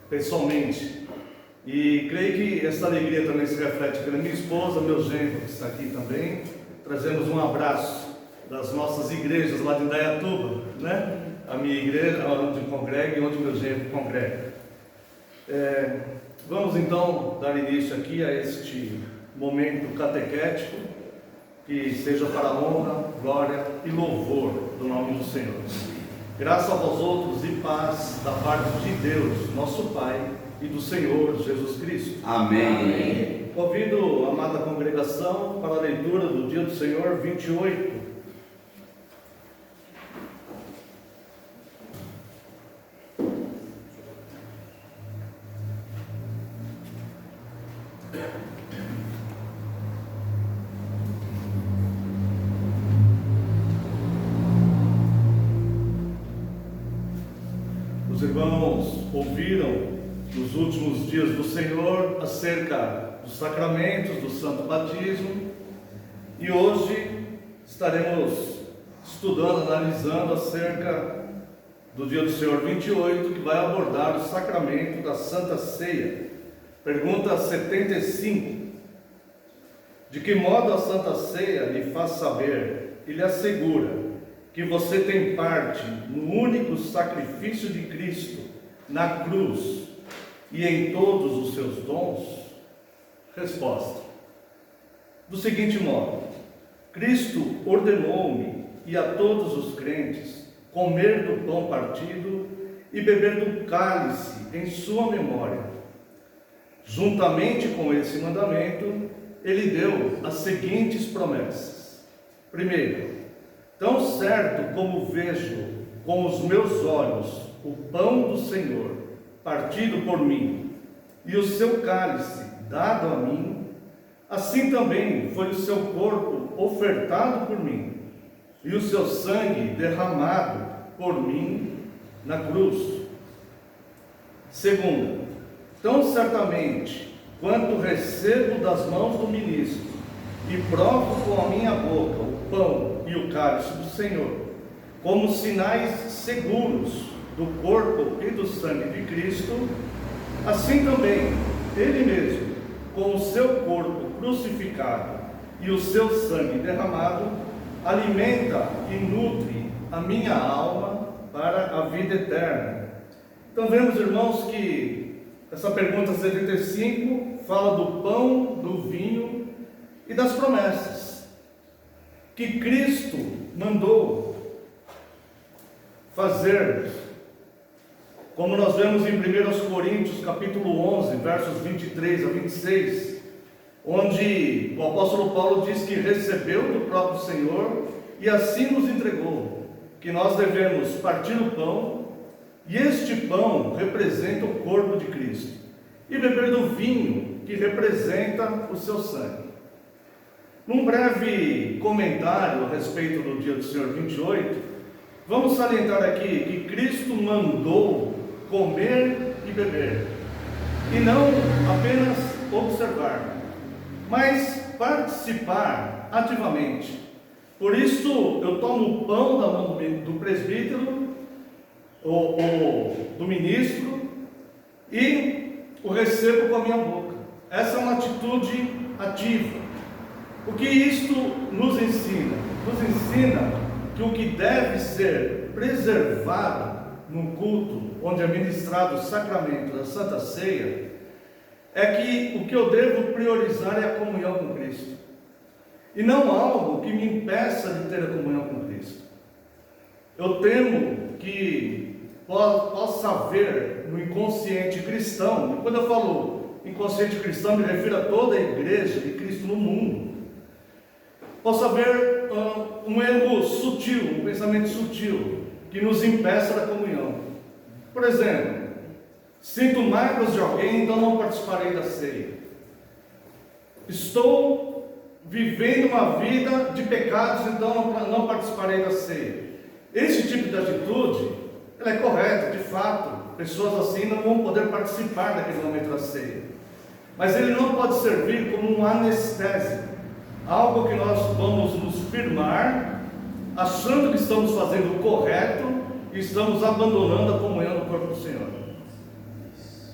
pessoalmente, e creio que essa alegria também se reflete pela minha esposa, meu genro que está aqui também. Trazemos um abraço das nossas igrejas lá de Indaiatuba, né? A minha igreja, onde congrega e onde meu genro congrega. Vamos então dar início aqui a este momento catequético, que seja para a honra, glória e louvor do nome do Senhor. Graças a vós outros e paz da parte de Deus, nosso Pai, e do Senhor Jesus Cristo. Amém. Amém. Convido a amada congregação para a leitura do dia do Senhor 28. Os irmãos ouviram nos últimos dias do Senhor acerca dos sacramentos do Santo Batismo, e hoje estaremos estudando, analisando acerca do dia do Senhor 28, que vai abordar o sacramento da Santa Ceia. Pergunta 75: de que modo a Santa Ceia lhe faz saber e lhe assegura que você tem parte no único sacrifício de Cristo na cruz e em todos os seus dons? Resposta: do seguinte modo: Cristo ordenou-me e a todos os crentes comer do pão partido e beber do cálice em sua memória. Juntamente com esse mandamento, ele deu as seguintes promessas. Primeiro: tão certo como vejo com os meus olhos o pão do Senhor partido por mim e o seu cálice dado a mim, assim também foi o seu corpo ofertado por mim e o seu sangue derramado por mim na cruz. Segundo: tão certamente quanto recebo das mãos do ministro e provo com a minha boca o pão e o cálice do Senhor, como sinais seguros do corpo e do sangue de Cristo, assim também Ele mesmo, com o seu corpo crucificado e o seu sangue derramado, alimenta e nutre a minha alma para a vida eterna. Então vemos, irmãos, que essa pergunta 75 fala do pão, do vinho e das promessas que Cristo mandou fazer, como nós vemos em 1 Coríntios capítulo 11, versos 23 a 26, onde o apóstolo Paulo diz que recebeu do próprio Senhor e assim nos entregou, que nós devemos partir o pão, e este pão representa o corpo de Cristo, e beber do vinho, que representa o seu sangue. Num breve comentário a respeito do dia do Senhor 28, vamos salientar aqui que Cristo mandou comer e beber, e não apenas observar, mas participar ativamente. Por isso eu tomo o pão da mão do presbítero, ou do ministro, e o recebo com a minha boca. Essa é uma atitude ativa. O que isto nos ensina? Nos ensina que o que deve ser preservado num culto onde é ministrado o sacramento da Santa Ceia é que o que eu devo priorizar é a comunhão com Cristo, e não algo que me impeça de ter a comunhão com Cristo. Eu temo que possa haver no inconsciente cristão, e quando eu falo inconsciente cristão, me refiro a toda a igreja de Cristo no mundo, possa haver um erro sutil, um pensamento sutil, que nos impeça da comunhão. Por exemplo, sinto mágoas de alguém, então não participarei da ceia. Estou vivendo uma vida de pecados, então não participarei da ceia. Esse tipo de atitude, ela é correta, de fato. Pessoas assim não vão poder participar daquele momento da ceia. Mas ele não pode servir como um anestésico, algo que nós vamos nos firmar, achando que estamos fazendo o correto e estamos abandonando a comunhão do corpo do Senhor.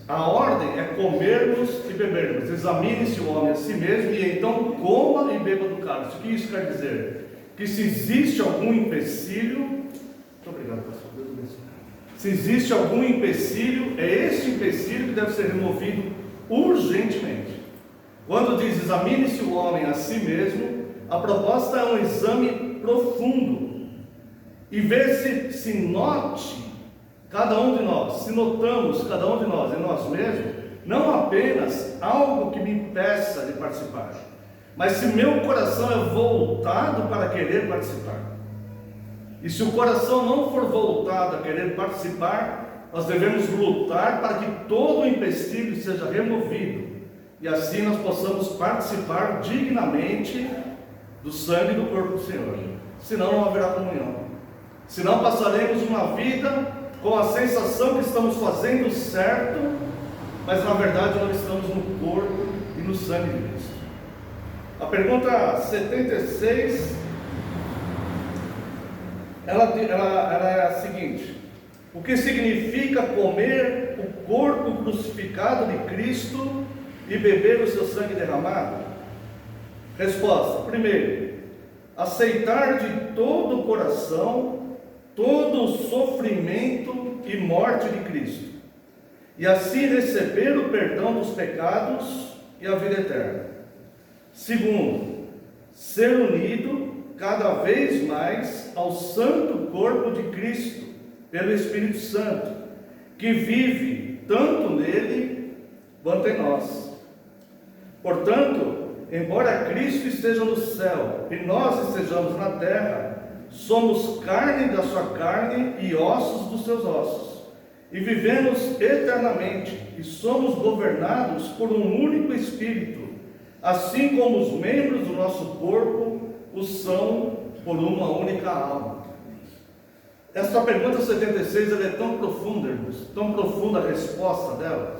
A ordem é comermos e bebermos. Examine-se o homem a si mesmo e então coma e beba do cálice. O que isso quer dizer? Que se existe algum empecilho, muito obrigado, pastor, Deus abençoe. Se existe algum empecilho, é este empecilho que deve ser removido urgentemente. Quando diz examine-se o homem a si mesmo, a proposta é um exame profundo e ver se note cada um de nós, se notamos cada um de nós em nós mesmos, não apenas algo que me impeça de participar, mas se meu coração é voltado para querer participar. E se o coração não for voltado a querer participar, nós devemos lutar para que todo o empecilho seja removido, e assim nós possamos participar dignamente do sangue do corpo do Senhor. Senão não haverá comunhão. Senão passaremos uma vida com a sensação que estamos fazendo certo, mas na verdade não estamos no corpo e no sangue de Cristo. A pergunta 76, ela é a seguinte: o que significa comer o corpo crucificado de Cristo e beber o seu sangue derramado? Resposta: primeiro, aceitar de todo o coração todo o sofrimento e morte de Cristo, e assim receber o perdão dos pecados e a vida eterna. Segundo, ser unido cada vez mais ao santo corpo de Cristo, pelo Espírito Santo, que vive tanto nele quanto em nós. Portanto, embora Cristo esteja no céu e nós estejamos na terra, somos carne da sua carne e ossos dos seus ossos, e vivemos eternamente, e somos governados por um único Espírito, assim como os membros do nosso corpo o são por uma única alma. Esta pergunta 76 ela é tão profunda, irmãos, tão profunda a resposta dela,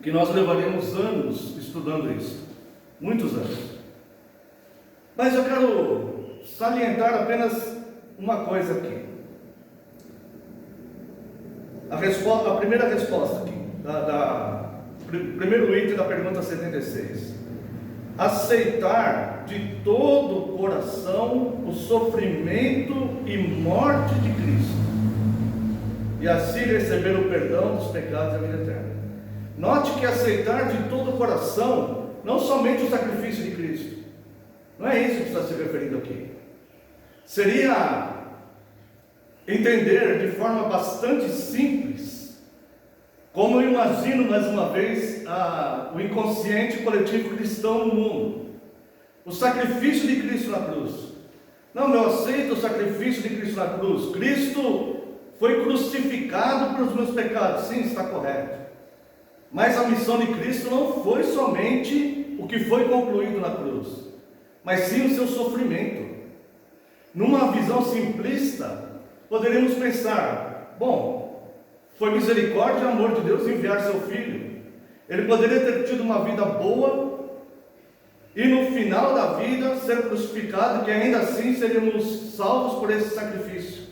que nós levaríamos anos estudando isso, muitos anos. Mas eu quero salientar apenas uma coisa aqui. A primeira resposta aqui, primeiro item da pergunta 76. Aceitar de todo o coração o sofrimento e morte de Cristo, e assim receber o perdão dos pecados e a vida eterna. Note que aceitar de todo o coração, não somente o sacrifício de Cristo, não é isso que está se referindo aqui. Seria entender de forma bastante simples, como eu imagino mais uma vez o inconsciente coletivo cristão no mundo. O sacrifício de Cristo na cruz. Não, eu aceito o sacrifício de Cristo na cruz. Cristo foi crucificado pelos meus pecados. Sim, está correto. Mas a missão de Cristo não foi somente o que foi concluído na cruz, mas sim o seu sofrimento. Numa visão simplista, poderíamos pensar: bom, foi misericórdia e amor de Deus enviar seu Filho. Ele poderia ter tido uma vida boa e no final da vida ser crucificado, que ainda assim seríamos salvos por esse sacrifício.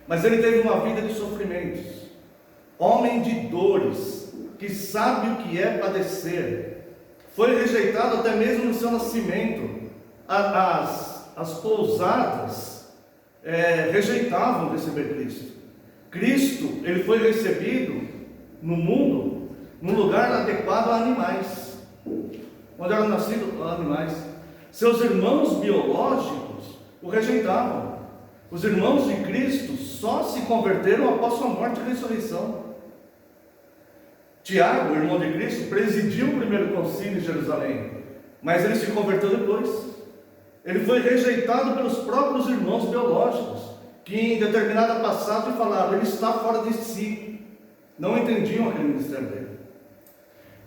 Mas ele teve uma vida de sofrimentos, homem de dores, que sabe o que é padecer. Foi rejeitado até mesmo no seu nascimento. As pousadas rejeitavam receber Cristo. Cristo, ele foi recebido no mundo num lugar adequado a animais, quando eram nascidos animais. Seus irmãos biológicos o rejeitavam. Os irmãos de Cristo só se converteram após sua morte e ressurreição. Tiago, irmão de Cristo, presidiu o primeiro concílio em Jerusalém, mas ele se converteu depois. Ele foi rejeitado pelos próprios irmãos biológicos, que em determinada passagem falaram: ele está fora de si. Não entendiam aquele ministério dele.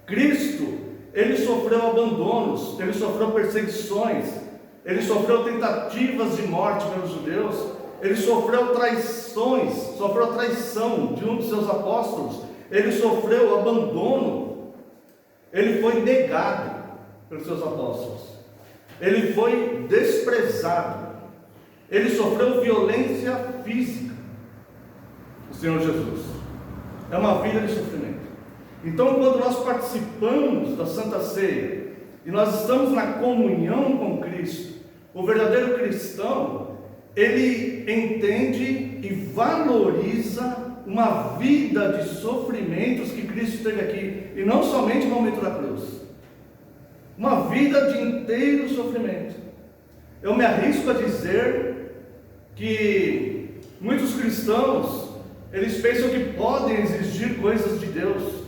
Cristo, ele sofreu abandonos, ele sofreu perseguições, ele sofreu tentativas de morte pelos judeus, ele sofreu traições, sofreu a traição de um dos seus apóstolos, ele sofreu abandono, ele foi negado pelos seus apóstolos, ele foi desprezado, ele sofreu violência física. O Senhor Jesus é uma vida de sofrimento. Então, quando nós participamos da Santa Ceia e nós estamos na comunhão com Cristo, o verdadeiro cristão, ele entende e valoriza uma vida de sofrimentos que Cristo teve aqui, e não somente no momento da cruz, uma vida de inteiro sofrimento. Eu me arrisco a dizer que muitos cristãos, eles pensam que podem exigir coisas de Deus,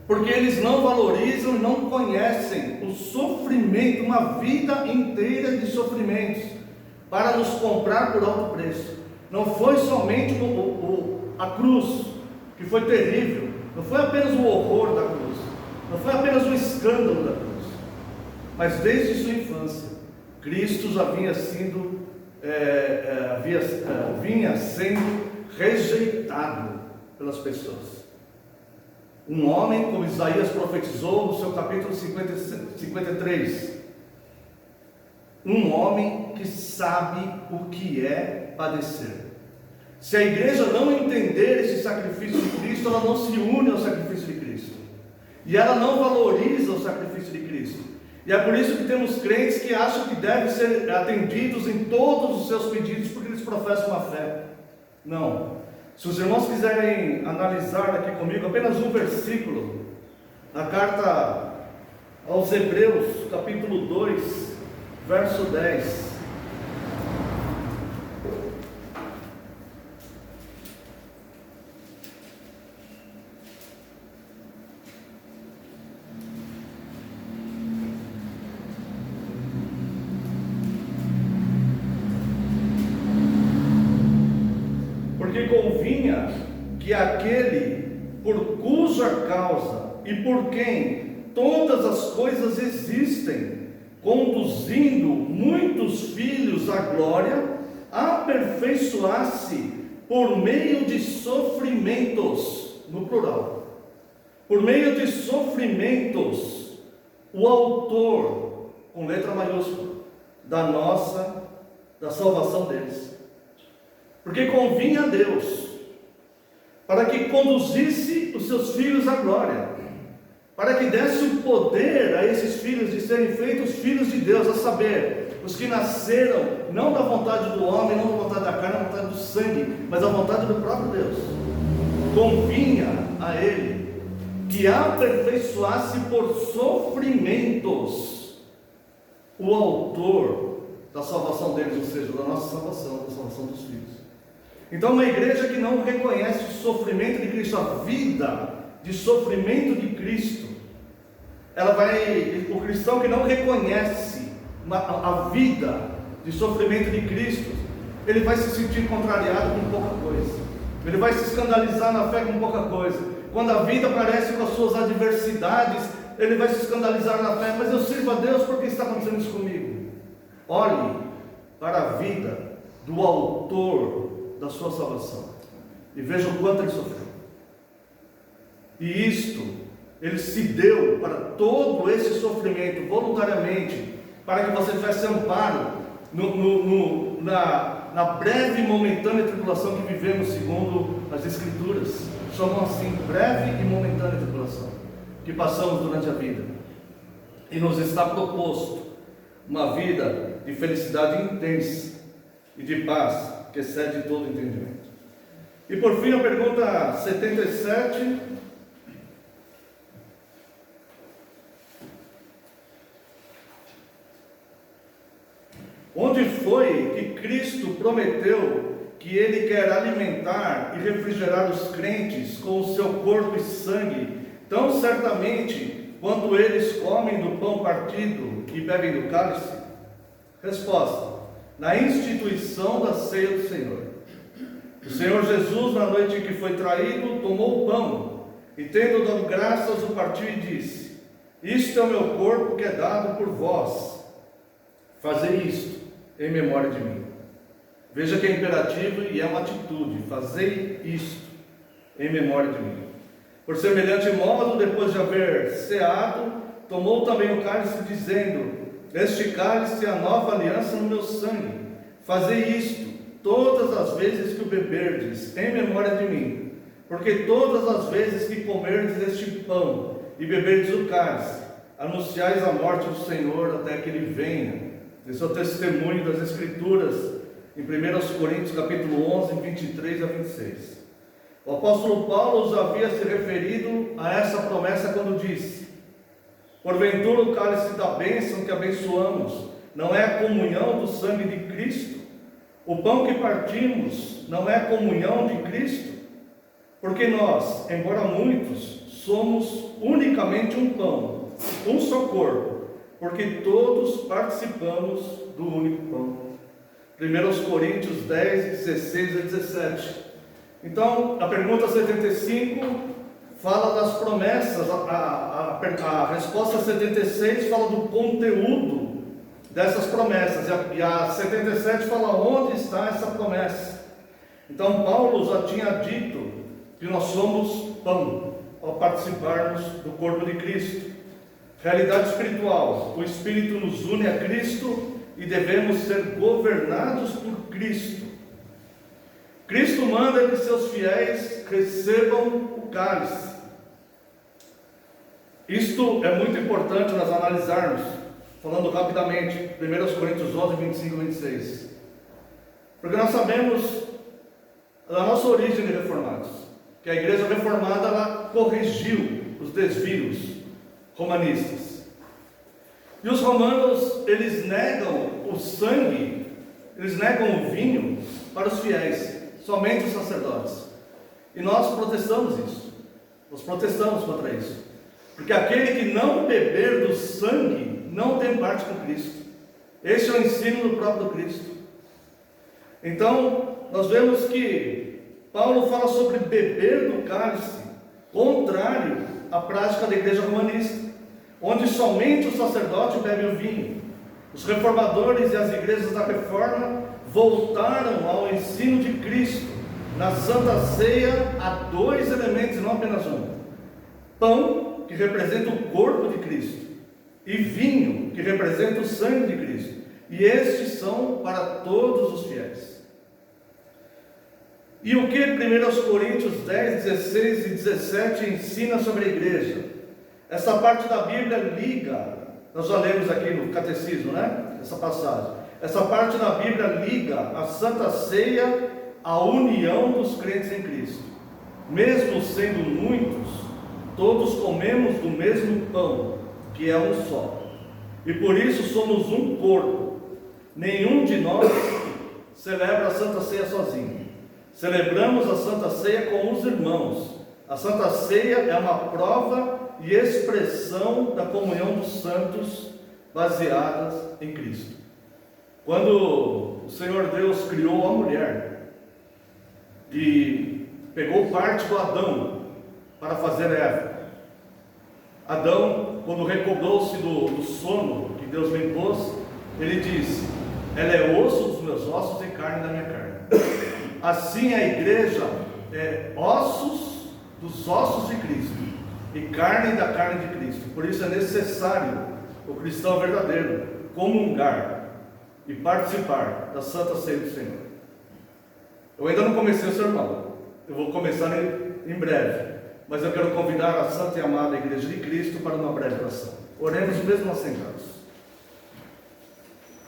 porque eles não valorizam e não conhecem o sofrimento, uma vida inteira de sofrimentos, para nos comprar por alto preço. Não foi somente a cruz, que foi terrível, não foi apenas o horror da cruz, não foi apenas o escândalo da cruz, mas desde sua infância, Cristo já vinha sendo rejeitado pelas pessoas. Um homem, como Isaías profetizou no seu capítulo 53, um homem que sabe o que é padecer. Se a igreja não entender esse sacrifício de Cristo, ela não se une ao sacrifício de Cristo, e ela não valoriza o sacrifício de Cristo. E é por isso que temos crentes que acham que devem ser atendidos em todos os seus pedidos, porque eles professam uma fé. Não. Se os irmãos quiserem analisar aqui comigo apenas um versículo, na carta aos Hebreus, capítulo 2, verso 10. Porque convinha que aquele por cuja causa e por quem todas as coisas existem, conduzindo muitos filhos à glória, aperfeiçoasse por meio de sofrimentos, no plural, por meio de sofrimentos, o autor, com letra maiúscula, da salvação deles. Porque convinha a Deus, para que conduzisse os seus filhos à glória, para que desse o poder a esses filhos de serem feitos filhos de Deus, a saber, os que nasceram não da vontade do homem, não da vontade da carne, da vontade do sangue, mas da vontade do próprio Deus. Convinha a ele que aperfeiçoasse por sofrimentos o autor da salvação deles, ou seja, da nossa salvação, da salvação dos filhos. Então, uma igreja que não reconhece o sofrimento de Cristo, a vida de sofrimento de Cristo, o cristão que não reconhece a vida de sofrimento de Cristo, ele vai se sentir contrariado com pouca coisa, ele vai se escandalizar na fé com pouca coisa. Quando a vida aparece com as suas adversidades, ele vai se escandalizar na fé, mas eu sirvo a Deus, porque está acontecendo isso comigo? Olhe para a vida do autor da sua salvação e veja o quanto ele sofreu. E isto, ele se deu para todo esse sofrimento voluntariamente, para que você tivesse amparo na breve e momentânea tribulação que vivemos, segundo as Escrituras. Chamam assim, breve e momentânea tribulação que passamos durante a vida, e nos está proposto uma vida de felicidade intensa e de paz que excede todo entendimento. E por fim, a pergunta 77. Onde foi que Cristo prometeu que Ele quer alimentar e refrigerar os crentes com o seu corpo e sangue, tão certamente quanto eles comem do pão partido e bebem do cálice? Resposta: na instituição da ceia do Senhor. O Senhor Jesus, na noite em que foi traído, tomou o pão e, tendo dado graças, o partiu e disse: isto é o meu corpo que é dado por vós, fazei isto em memória de mim. Veja que é imperativo e é uma atitude: fazei isto em memória de mim. Por semelhante modo, depois de haver ceado, tomou também o cálice, dizendo: este cálice é a nova aliança no meu sangue. Fazei isto todas as vezes que o beberdes, em memória de mim. porque todas as vezes que comerdes este pão e beberdes o cálice, anunciais a morte do Senhor até que Ele venha. Esse é o testemunho das Escrituras, em 1 Coríntios capítulo 11, 23 a 26. O apóstolo Paulo já havia se referido a essa promessa quando disse: porventura o cálice da bênção que abençoamos não é a comunhão do sangue de Cristo? O pão que partimos não é a comunhão de Cristo? Porque nós, embora muitos, somos unicamente um pão, um só corpo, porque todos participamos do único pão. 1 Coríntios 10, 16 a 17. Então, a pergunta 75 fala das promessas, a resposta 76 fala do conteúdo dessas promessas, e a 77 fala onde está essa promessa. Então, Paulo já tinha dito que nós somos pão ao participarmos do corpo de Cristo. Realidade espiritual: o Espírito nos une a Cristo e devemos ser governados por Cristo. Cristo manda que seus fiéis recebam o cálice. Isto é muito importante nós analisarmos, falando rapidamente, 1 Coríntios 11, 25 e 26. Porque nós sabemos da nossa origem de reformados, que a igreja reformada ela corrigiu os desvios romanistas. E os romanos, eles negam o sangue, eles negam o vinho para os fiéis, somente os sacerdotes. E nós protestamos isso, nós protestamos contra isso, porque aquele que não beber do sangue não tem parte com Cristo. Esse é o ensino do próprio Cristo. Então, nós vemos que Paulo fala sobre beber do cálice, contrário à prática da igreja romanista, onde somente o sacerdote bebe o vinho. Os reformadores e as igrejas da reforma voltaram ao ensino de Cristo. Na Santa Ceia há dois elementos, não apenas um: pão, que representa o corpo de Cristo, e vinho, que representa o sangue de Cristo. E estes são para todos os fiéis. E o que 1 Coríntios 10, 16 e 17 ensina sobre a igreja? Essa parte da Bíblia liga, nós já lemos aqui no Catecismo, né? Essa passagem. Essa parte da Bíblia liga a Santa Ceia à união dos crentes em Cristo. Mesmo sendo muitos, todos comemos do mesmo pão, que é um só. E por isso somos um corpo. Nenhum de nós celebra a Santa Ceia sozinho. Celebramos a Santa Ceia com os irmãos. A Santa Ceia é uma prova e expressão da comunhão dos santos baseadas em Cristo. Quando o Senhor Deus criou a mulher e pegou parte do Adão para fazer Eva, Adão, quando recobrou-se do sono que Deus lhe impôs, ele disse: ela é osso dos meus ossos e carne da minha carne. Assim a igreja é ossos dos ossos de Cristo e carne da carne de Cristo. Por isso é necessário o cristão verdadeiro comungar e participar da Santa Ceia do Senhor. Eu ainda não comecei o sermão, eu vou começar em breve, mas eu quero convidar a Santa e Amada Igreja de Cristo para uma breve oração. Oremos mesmo assentados.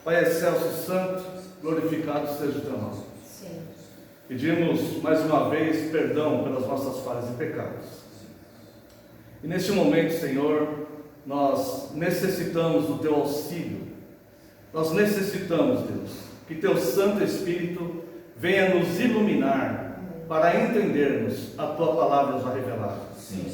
Pai excelso e santo, glorificado seja o teu nome. Pedimos mais uma vez perdão pelas nossas falhas e pecados. E neste momento, Senhor, nós necessitamos do teu auxílio. Nós necessitamos, Deus, que teu Santo Espírito venha nos iluminar para entendermos a tua palavra já revelada. Sim.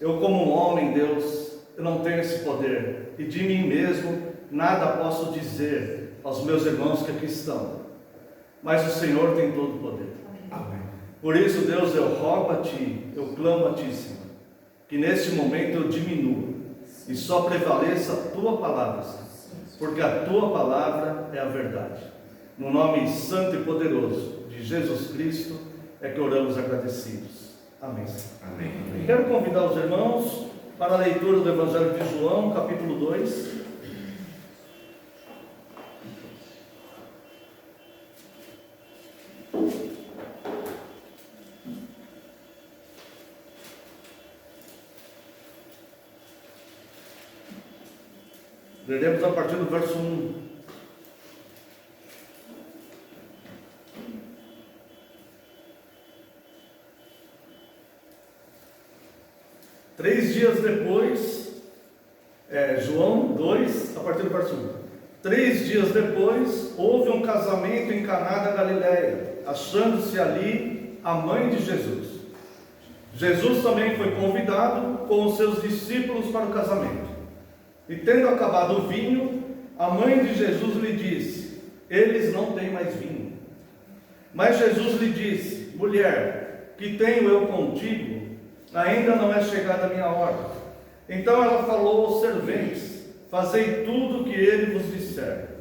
Eu, como um homem, Deus, eu não tenho esse poder, e de mim mesmo nada posso dizer aos meus irmãos que aqui estão, mas o Senhor tem todo o poder. Amém. Por isso, Deus, eu rogo a Ti, eu clamo a Ti, Senhor, que neste momento eu diminua e só prevaleça a Tua palavra, Senhor, porque a Tua palavra é a verdade. No nome santo e poderoso de Jesus Cristo é que oramos agradecidos. Amém. Amém. Quero convidar os irmãos para a leitura do Evangelho de João, capítulo 2. Leremos a partir do verso 1. Três dias depois, João 2, a partir do verso 1. 3 dias depois, houve um casamento em Caná da Galileia, achando-se ali a mãe de Jesus. Jesus também foi convidado com os seus discípulos para o casamento. E tendo acabado o vinho, a mãe de Jesus lhe disse: eles não têm mais vinho. Mas Jesus lhe disse: mulher, que tenho eu contigo? Ainda não é chegada a minha hora. Então ela falou aos serventes: fazei tudo o que ele vos disser.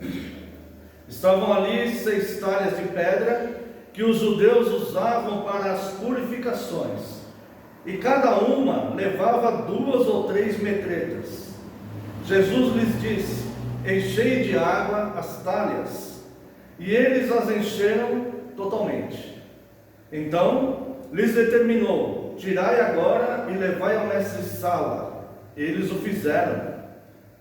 Estavam ali 6 talhas de pedra que os judeus usavam para as purificações, e cada uma levava 2 ou 3 metretas. Jesus lhes disse: enchei de água as talhas, e eles as encheram totalmente. Então lhes determinou: tirai agora e levai ao mestre-sala. Eles o fizeram.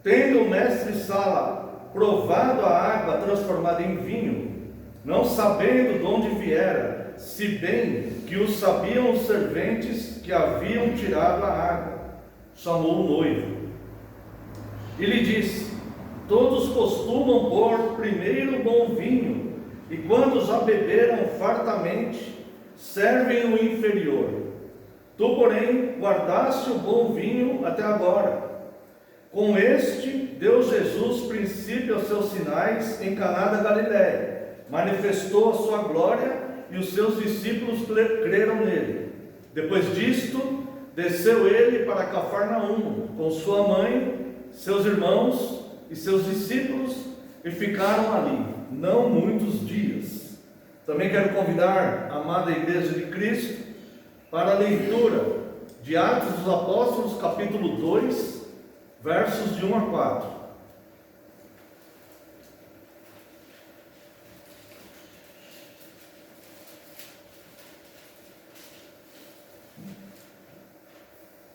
Tendo o mestre-sala provado a água transformada em vinho, não sabendo de onde viera, se bem que o sabiam os serventes que haviam tirado a água, chamou o noivo e lhe disse: todos costumam pôr primeiro o bom vinho, e quando já beberam fartamente, servem o inferior. Tu, porém, guardaste o bom vinho até agora. Com este deu Jesus princípio aos seus sinais em Caná da Galileia, manifestou a sua glória, e os seus discípulos creram nele. Depois disto, desceu ele para Cafarnaum com sua mãe, seus irmãos e seus discípulos, e ficaram ali não muitos dias. Também quero convidar a amada Igreja de Cristo para a leitura de Atos dos Apóstolos, capítulo 2, versos de 1 a 4.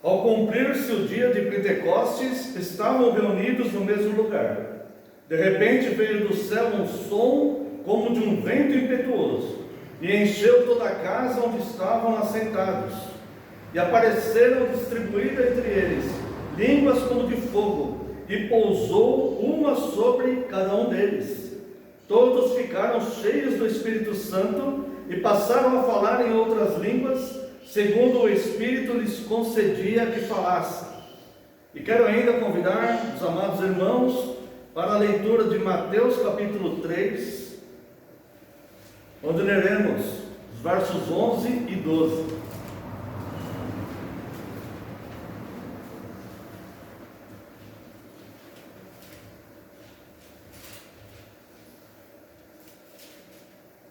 Ao cumprir-se o dia de Pentecostes, estavam reunidos no mesmo lugar. De repente veio do céu um som como de um vento impetuoso, e encheu toda a casa onde estavam assentados. E apareceram distribuídas entre eles línguas como de fogo, e pousou uma sobre cada um deles. Todos ficaram cheios do Espírito Santo e passaram a falar em outras línguas, segundo o Espírito lhes concedia que falassem. E quero ainda convidar os amados irmãos para a leitura de Mateus capítulo 3, onde leremos os versos 11 e 12.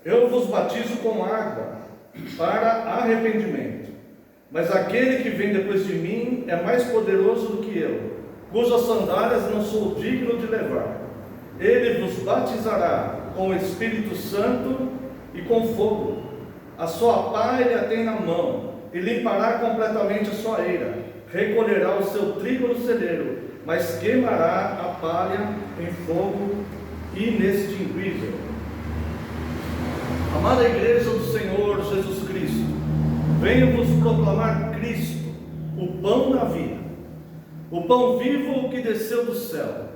Eu vos batizo com água para arrependimento, mas aquele que vem depois de mim é mais poderoso do que eu, cujas sandálias não sou digno de levar. Ele vos batizará com o Espírito Santo e com fogo. A sua pá ele a tem na mão, e limpará completamente a sua eira. Recolherá o seu trigo no celeiro, mas queimará a palha em fogo inextinguível. Amada Igreja do Senhor Jesus Cristo, venho-vos proclamar Cristo, o pão da vida, o pão vivo que desceu do céu,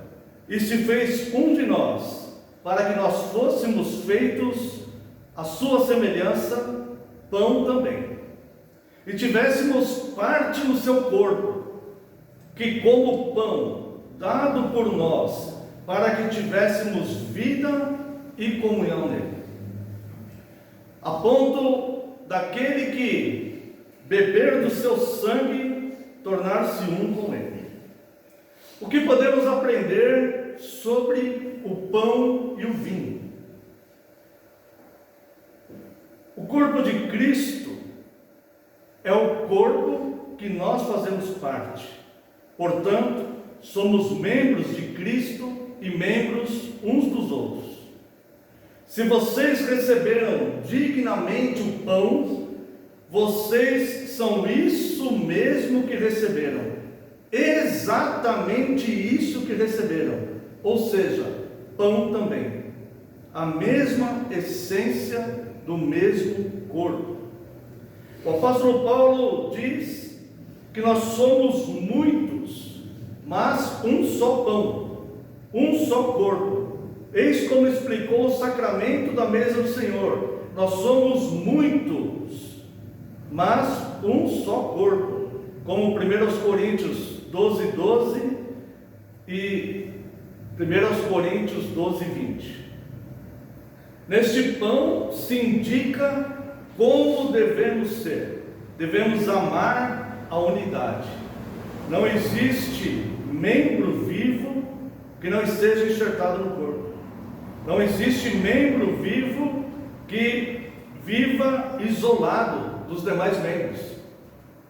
e se fez um de nós, para que nós fôssemos feitos à sua semelhança, pão também, e tivéssemos parte no seu corpo, que como pão dado por nós, para que tivéssemos vida e comunhão nele. A ponto daquele que beber do seu sangue, tornar-se um com ele. O que podemos aprender sobre o pão e o vinho? O corpo de Cristo é o corpo que nós fazemos parte. Portanto, somos membros de Cristo e membros uns dos outros. Se vocês receberam dignamente o pão, vocês são isso mesmo que receberam. Exatamente isso que receberam. ou seja, pão também, a mesma essência do mesmo corpo. O apóstolo Paulo diz que nós somos muitos, mas um só pão, um só corpo. Eis como explicou o sacramento da mesa do Senhor: nós somos muitos, mas um só corpo, como 1 Coríntios 12:12 e 1 Coríntios 12:20. Neste pão se indica como devemos ser. Devemos amar a unidade. Não existe membro vivo que não esteja enxertado no corpo. Não existe membro vivo que viva isolado dos demais membros.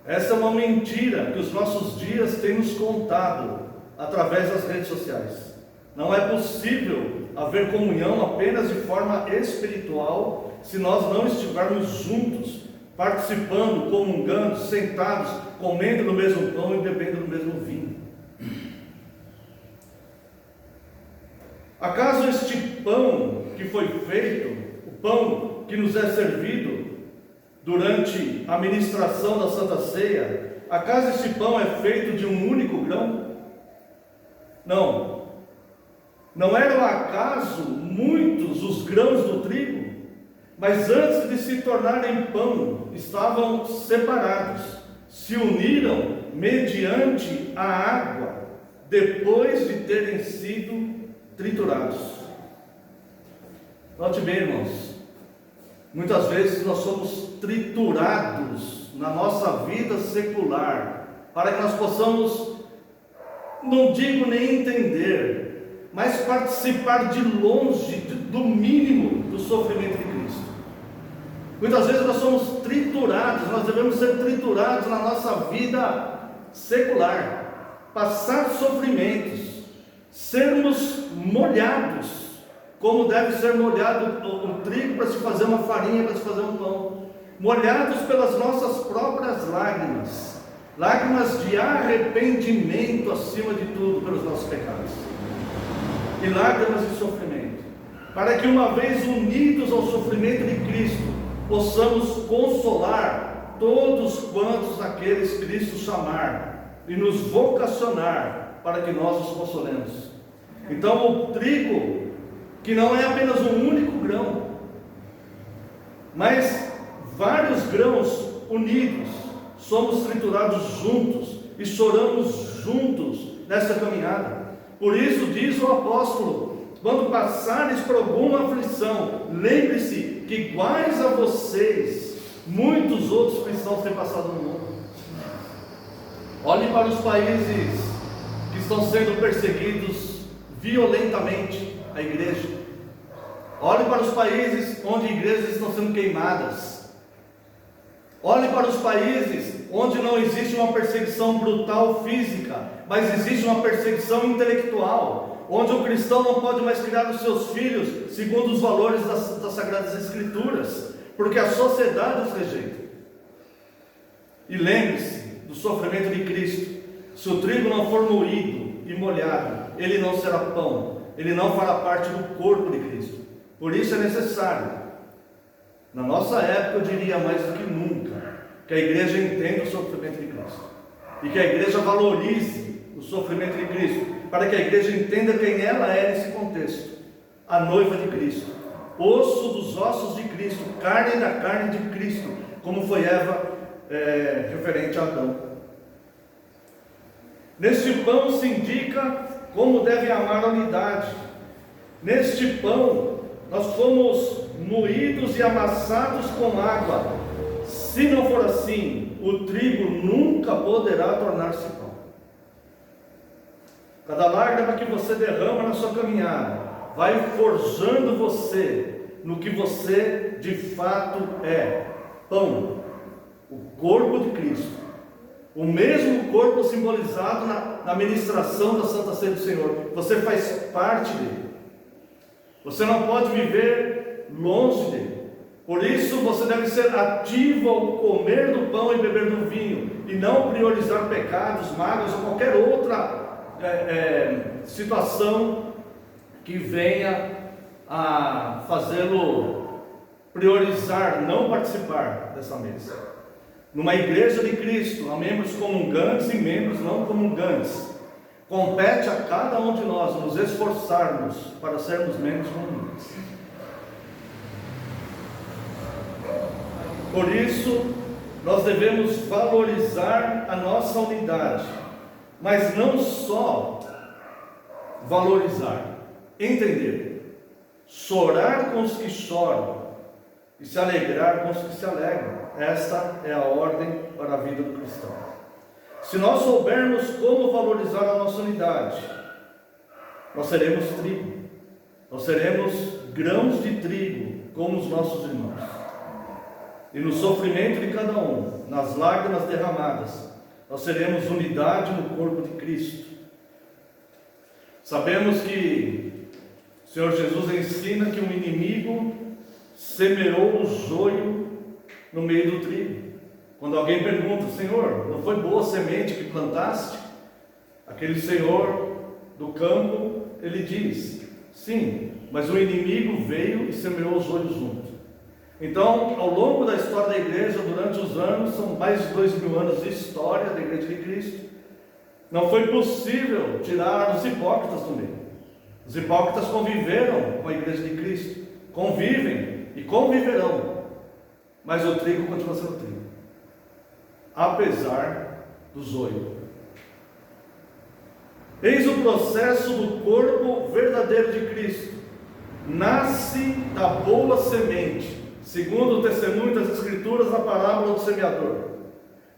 Essa é uma mentira que os nossos dias têm nos contado através das redes sociais. Não é possível haver comunhão apenas de forma espiritual se nós não estivermos juntos, participando, comungando, sentados, comendo no mesmo pão e bebendo no mesmo vinho. Acaso este pão que foi feito, o pão que nos é servido durante a ministração da Santa Ceia, acaso este pão é feito de um único grão? Não. Não eram acaso muitos os grãos do trigo? Mas antes de se tornarem pão, estavam separados, se uniram mediante a água, depois de terem sido triturados. Note bem, irmãos, muitas vezes nós somos triturados na nossa vida secular, para que nós possamos, não digo nem entender, mas participar de longe do mínimo do sofrimento de Cristo. Muitas vezes nós somos triturados, nós devemos ser triturados na nossa vida secular, passar sofrimentos, sermos molhados, como deve ser molhado o trigo para se fazer uma farinha, para se fazer um pão, molhados pelas nossas próprias lágrimas, lágrimas de arrependimento acima de tudo pelos nossos pecados, e lágrimas de sofrimento, para que uma vez unidos ao sofrimento de Cristo, possamos consolar todos quantos aqueles Cristo chamar e nos vocacionar para que nós os consolemos. Então o trigo, que não é apenas um único grão, mas vários grãos unidos, somos triturados juntos e choramos juntos nessa caminhada. Por isso diz o apóstolo: quando passares por alguma aflição, lembre-se que iguais a vocês, muitos outros cristãos têm passado no mundo. Olhe para os países que estão sendo perseguidos violentamente, a igreja. Olhe para os países onde igrejas estão sendo queimadas. Olhe para os países onde não existe uma perseguição brutal física, mas existe uma perseguição intelectual, onde o cristão não pode mais criar os seus filhos segundo os valores das Sagradas Escrituras, porque a sociedade os rejeita. E lembre-se do sofrimento de Cristo: se o trigo não for moído e molhado, ele não será pão, ele não fará parte do corpo de Cristo. Por isso é necessário, na nossa época, eu diria mais do que nunca, que a igreja entenda o sofrimento de Cristo, e que a igreja valorize o sofrimento de Cristo, para que a igreja entenda quem ela é nesse contexto: a noiva de Cristo, osso dos ossos de Cristo, carne da carne de Cristo, como foi Eva referente a Adão. Neste pão se indica como deve amar a unidade. Neste pão nós fomos moídos e amassados com água. Se não for assim, o trigo nunca poderá tornar-se pão. Cada lágrima que você derrama na sua caminhada vai forjando você no que você de fato é: pão, o corpo de Cristo, o mesmo corpo simbolizado na ministração da Santa Ceia do Senhor. Você faz parte dele, você não pode viver longe dele. Por isso você deve ser ativo ao comer do pão e beber do vinho, e não priorizar pecados, mágoas ou qualquer outra situação que venha a fazê-lo priorizar, não participar dessa mesa. Numa igreja de Cristo, há membros comungantes e membros não comungantes. Compete a cada um de nós nos esforçarmos para sermos membros comungantes. Por isso, nós devemos valorizar a nossa unidade, mas não só valorizar, entender, chorar com os que choram e se alegrar com os que se alegram. Esta é a ordem para a vida do cristão. Se nós soubermos como valorizar a nossa unidade, nós seremos trigo, nós seremos grãos de trigo, como os nossos irmãos. E no sofrimento de cada um, nas lágrimas derramadas, nós seremos unidade no corpo de Cristo. Sabemos que o Senhor Jesus ensina que um inimigo semeou o joio no meio do trigo. Quando alguém pergunta: Senhor, não foi boa semente que plantaste? Aquele senhor do campo, ele diz: sim, mas o inimigo veio e semeou o joio junto. Então, ao longo da história da igreja, durante os anos, são mais de 2000 anos de história da igreja de Cristo, não foi possível tirar os hipócritas do meio. Os hipócritas conviveram com a igreja de Cristo, convivem e conviverão, mas o trigo continua sendo trigo, apesar do joio. Eis o processo do corpo verdadeiro de Cristo. Nasce da boa semente, segundo o testemunho das Escrituras na parábola do semeador.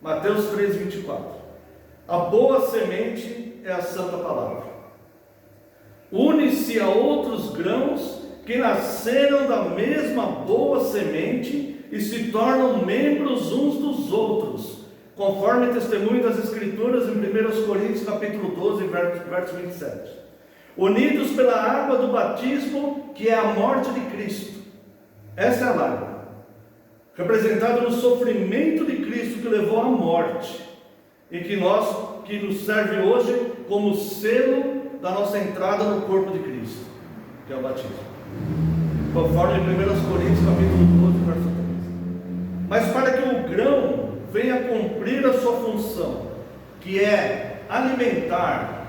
Mateus 3:24. A boa semente é a santa palavra. Une-se a outros grãos que nasceram da mesma boa semente e se tornam membros uns dos outros, conforme o testemunho das Escrituras em 1 Coríntios capítulo 12, verso 27. Unidos pela água do batismo, que é a morte de Cristo. Essa é a lágrima, representada no sofrimento de Cristo que levou à morte, e que nos serve hoje como selo da nossa entrada no corpo de Cristo, que é o batismo, conforme 1 Coríntios capítulo 12, verso 13. Mas para que o grão venha cumprir a sua função, que é alimentar,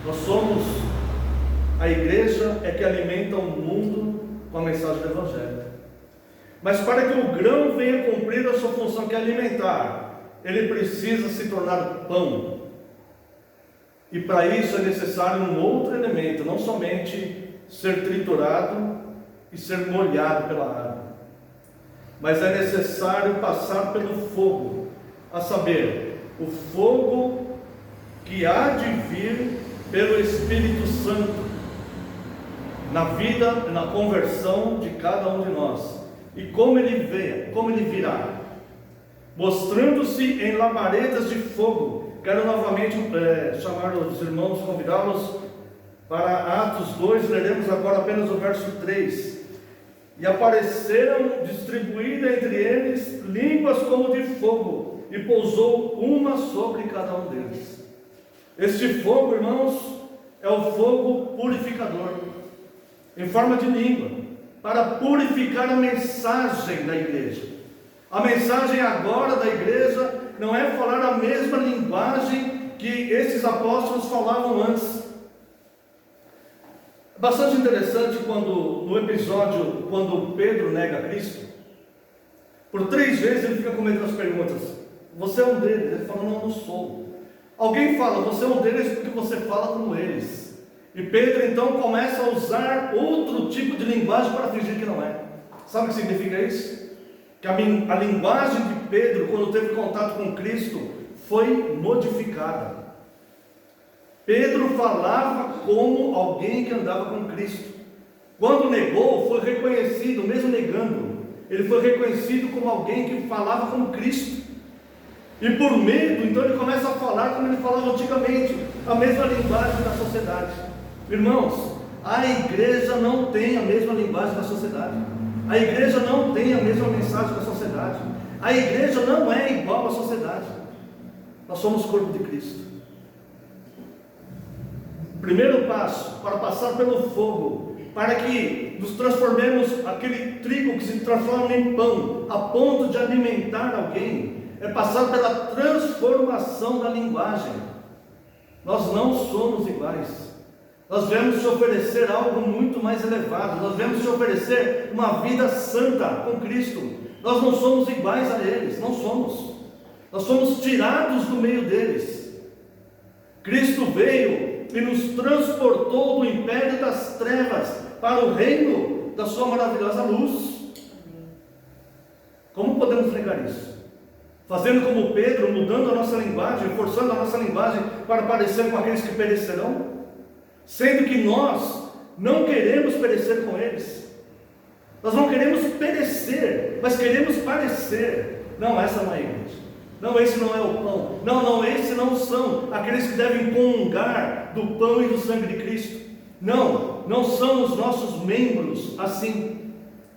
nós somos a igreja é que alimenta o mundo com a mensagem do Evangelho. Mas para que o grão venha cumprir a sua função, que é alimentar, ele precisa se tornar pão. E para isso é necessário um outro elemento, não somente ser triturado e ser molhado pela água, mas é necessário passar pelo fogo, a saber, o fogo que há de vir pelo Espírito Santo, na vida, na conversão de cada um de nós. E como ele virá? Mostrando-se em labaredas de fogo. Quero novamente chamar os irmãos, convidá-los para Atos 2, leremos agora apenas o verso 3. E apareceram distribuídas entre eles línguas como de fogo, e pousou uma sobre cada um deles. Este fogo, irmãos, é o fogo purificador, em forma de língua, para purificar a mensagem da igreja. A mensagem agora da igreja não é falar a mesma linguagem que esses apóstolos falavam antes. Bastante interessante no episódio, quando Pedro nega Cristo, por 3 vezes ele fica cometendo as perguntas: você é um deles? Ele fala: não sou. Alguém fala: você é um deles porque você fala como eles. E Pedro então começa a usar outro tipo de linguagem para fingir que não é. Sabe o que significa isso? Que a linguagem de Pedro, quando teve contato com Cristo, foi modificada. Pedro falava como alguém que andava com Cristo. Quando negou, foi reconhecido, mesmo negando, ele foi reconhecido como alguém que falava como Cristo. E por medo, então ele começa a falar como ele falava antigamente, a mesma linguagem da sociedade. Irmãos, a igreja não tem a mesma linguagem da sociedade. A igreja não tem a mesma mensagem da sociedade. A igreja não é igual à sociedade. Nós somos o corpo de Cristo. primeiro passo para passar pelo fogo, para que nos transformemos aquele trigo que se transforma em pão, a ponto de alimentar alguém, é passar pela transformação da linguagem. Nós não somos iguais. Nós viemos te oferecer algo muito mais elevado. Nós viemos te oferecer uma vida santa com Cristo. Nós não somos iguais a eles, não somos. Nós somos tirados do meio deles. Cristo veio e nos transportou do império das trevas para o reino da sua maravilhosa luz. Como podemos negar isso? Fazendo como Pedro, mudando a nossa linguagem, forçando a nossa linguagem para parecer com aqueles que perecerão? Sendo que nós não queremos perecer com eles. Nós não queremos perecer, mas queremos parecer. Não, essa não é a igreja. Não, esse não é o pão. Não, esses não são aqueles que devem comungar do pão e do sangue de Cristo. Não são os nossos membros assim.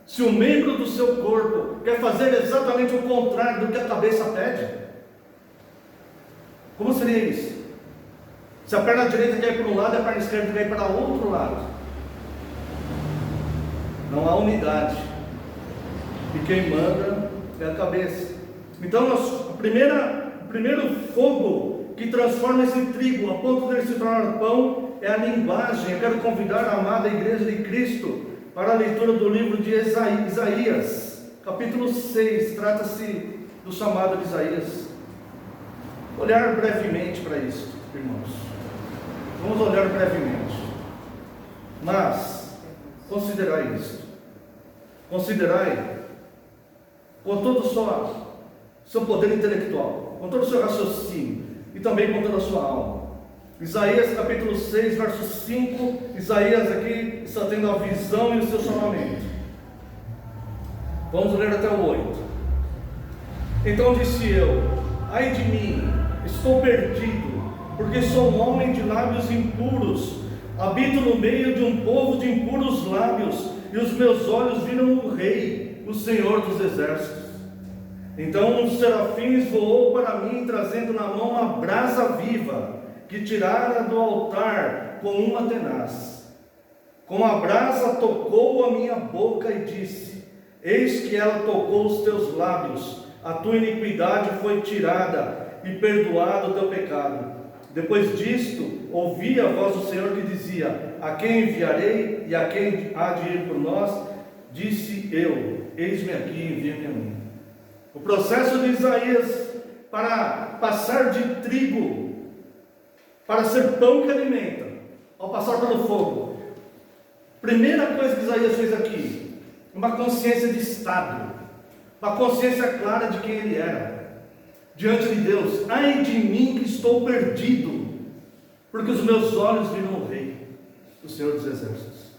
Se o membro do seu corpo quer fazer exatamente o contrário do que a cabeça pede, como seria isso? Se a perna direita quer ir para um lado e a perna esquerda quer ir para o outro lado, não há unidade, e quem manda é a cabeça. Então o primeiro fogo que transforma esse trigo a ponto de ele se tornar pão é a linguagem. Eu quero convidar a amada igreja de Cristo para a leitura do livro de Isaías, capítulo 6, trata-se do chamado de Isaías. Olhar brevemente para isso, irmãos. Vamos olhar brevemente. Mas, considerai isto. Considerai com todo o seu poder intelectual, com todo o seu raciocínio e também com toda a sua alma. Isaías capítulo 6, verso 5, Isaías aqui está tendo a visão e o seu chamamento. Vamos ler até o 8. Então disse eu: ai de mim, estou perdido, porque sou um homem de lábios impuros, habito no meio de um povo de impuros lábios, e os meus olhos viram o Rei, o Senhor dos exércitos. Então um dos serafins voou para mim, trazendo na mão uma brasa viva, que tirara do altar com uma tenaz. Com a brasa tocou a minha boca e disse: eis que ela tocou os teus lábios, a tua iniquidade foi tirada e perdoado o teu pecado. Depois disto, ouvi a voz do Senhor que dizia: a quem enviarei e a quem há de ir por nós? Disse eu: eis-me aqui, envia-me a mim. O processo de Isaías para passar de trigo para ser pão que alimenta, ao passar pelo fogo. Primeira coisa que Isaías fez aqui, uma consciência de estado, uma consciência clara de quem ele era, diante de Deus. Ai de mim que estou perdido, porque os meus olhos viram o Rei, o Senhor dos exércitos.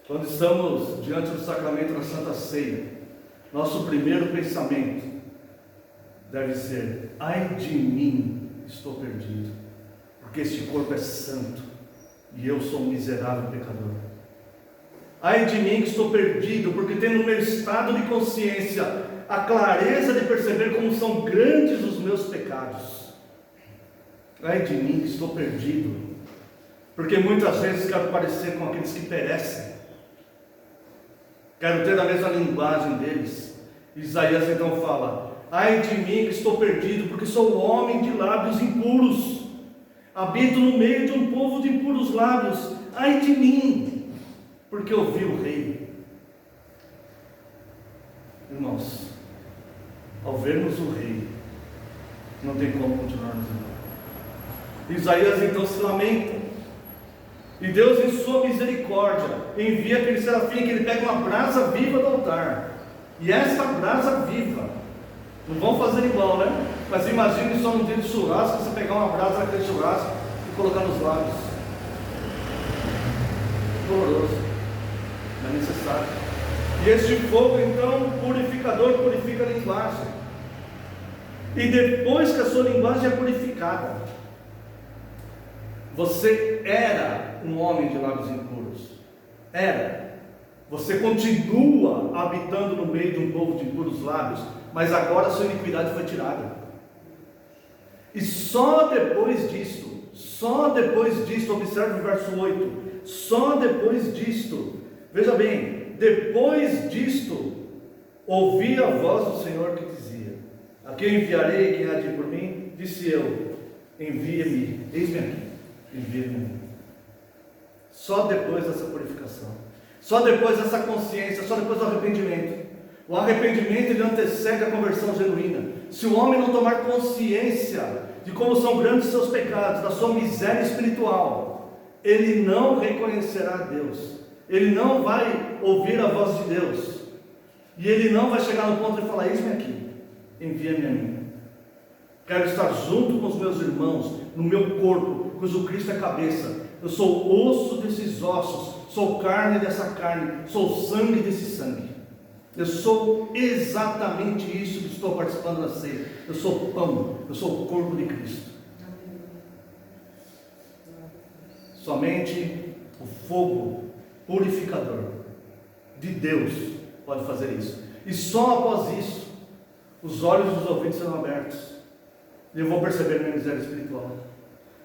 Quando estamos diante do sacramento da Santa Ceia, nosso primeiro pensamento deve ser: ai de mim, estou perdido, porque este corpo é santo e eu sou um miserável pecador. Ai de mim que estou perdido, porque tenho no meu estado de consciência a clareza de perceber como são grandes os meus pecados. Ai de mim que estou perdido, porque muitas vezes quero parecer com aqueles que perecem, quero ter a mesma linguagem deles. Isaías então fala: ai de mim que estou perdido, porque sou homem de lábios impuros, habito no meio de um povo de impuros lábios. Ai de mim, porque eu vi o Rei. Irmãos, ao vermos o Rei, não tem como continuarmos igual. Isaías então se lamenta, e Deus, em sua misericórdia, envia aquele serafim, que ele pega uma brasa viva do altar. E esta brasa viva, não vão fazer igual, né? Mas imagine só num dia de churrasco, você pegar uma brasa daquele churrasco e colocar nos lábios. Doloroso, não é necessário. E este fogo então purificador purifica a linguagem. E depois que a sua linguagem é purificada, você era um homem de lábios impuros. Era. Você continua habitando no meio de um povo de impuros lábios, mas agora a sua iniquidade foi tirada. E só depois disto, só depois disto, observe o verso 8, só depois disto, veja bem, depois disto, ouvi a voz do Senhor que dizia: a quem enviarei, quem há de ir por mim? Disse eu: envia-me, eis-me aqui, envia-me a mim. Só depois dessa purificação, só depois dessa consciência, só depois do arrependimento. O arrependimento, ele antecede a conversão genuína. Se o homem não tomar consciência de como são grandes seus pecados, da sua miséria espiritual, ele não reconhecerá Deus, ele não vai ouvir a voz de Deus, e ele não vai chegar no ponto de falar: eis-me aqui, envia-me a mim. Quero estar junto com os meus irmãos, no meu corpo, pois o Cristo é cabeça. Eu sou osso desses ossos, sou carne dessa carne, sou sangue desse sangue. Eu sou exatamente isso que estou participando da ceia. Eu sou pão, eu sou o corpo de Cristo. Somente o fogo purificador de Deus pode fazer isso. E só após isso, os olhos dos ouvidos serão abertos e eu vou perceber a minha miséria espiritual.